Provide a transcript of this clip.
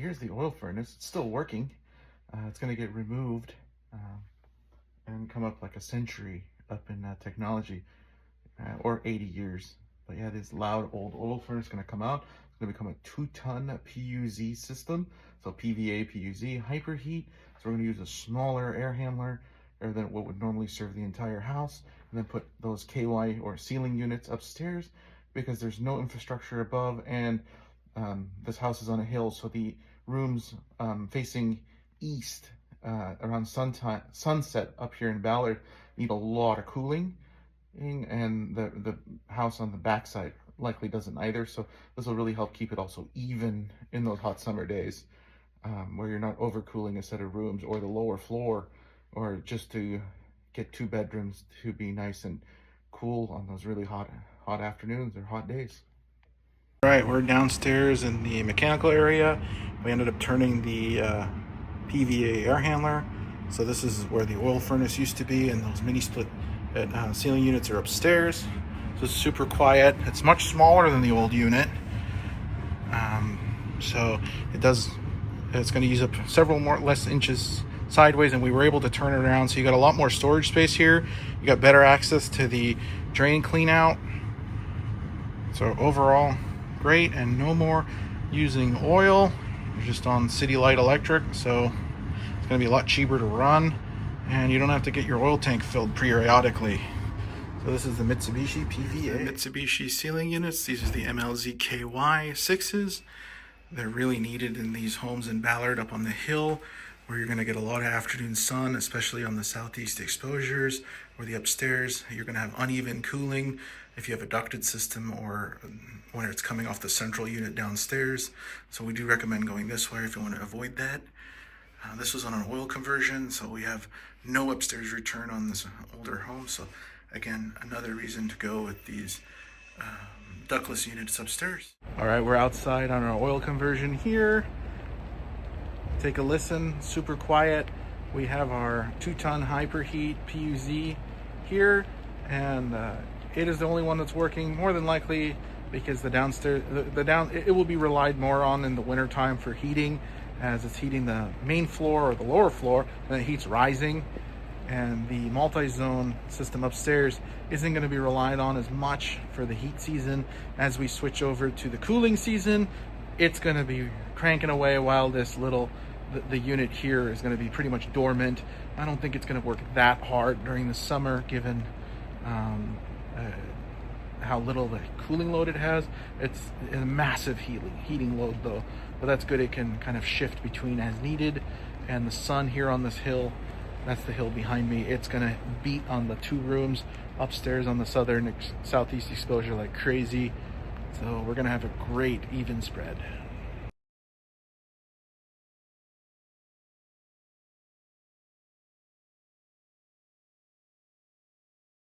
here's the oil furnace. It's still working. It's going to get removed and come up like a century up in technology, or 80 years. But yeah, this loud old oil furnace is going to come out. It's going to become a 2-ton PUZ system. So PVA, PUZ, hyperheat. So we're going to use a smaller air handler than what would normally serve the entire house, and then put those KY or ceiling units upstairs because there's no infrastructure above, and this house is on a hill, so the rooms facing east around sunset up here in Ballard need a lot of cooling, and the house on the backside likely doesn't either. So this will really help keep it also even in those hot summer days, where you're not overcooling a set of rooms or the lower floor, or just to get 2 bedrooms to be nice and cool on those really hot afternoons or hot days. All right, we're downstairs in the mechanical area. We ended up turning the PVA air handler. So this is where the oil furnace used to be, and those mini split ceiling units are upstairs. So it's super quiet. It's much smaller than the old unit. So it's going to use up several less inches sideways, and we were able to turn it around. So you got a lot more storage space here. You got better access to the drain clean out. So overall, great, and no more using oil. You're just on City Light Electric, so it's going to be a lot cheaper to run, and you don't have to get your oil tank filled periodically. So this is the Mitsubishi PVA. Mitsubishi ceiling units. These are the MLZ KY6s. They're really needed in these homes in Ballard up on the hill, where you're going to get a lot of afternoon sun, especially on the southeast exposures or the upstairs. You're going to have uneven cooling if you have a ducted system, or when it's coming off the central unit downstairs. So we do recommend going this way if you want to avoid that. This was on an oil conversion, so we have no upstairs return on this older home. So again, another reason to go with these ductless units upstairs. All right, we're outside on our oil conversion here. Take a listen, super quiet. We have our 2-ton hyperheat PUZ here, and it is the only one that's working, more than likely because the downstairs, it will be relied more on in the winter time for heating, as it's heating the main floor or the lower floor, and it heats rising. And the multi-zone system upstairs isn't going to be relied on as much for the heat season. As we switch over to the cooling season, it's going to be cranking away, while this the unit here is going to be pretty much dormant. I don't think it's going to work that hard during the summer, given how little the cooling load it has. It's a massive heating load though, but that's good. It can kind of shift between as needed. And the sun here on this hill, that's the hill behind me, it's going to beat on the 2 rooms upstairs on the southeast exposure like crazy. So we're going to have a great even spread.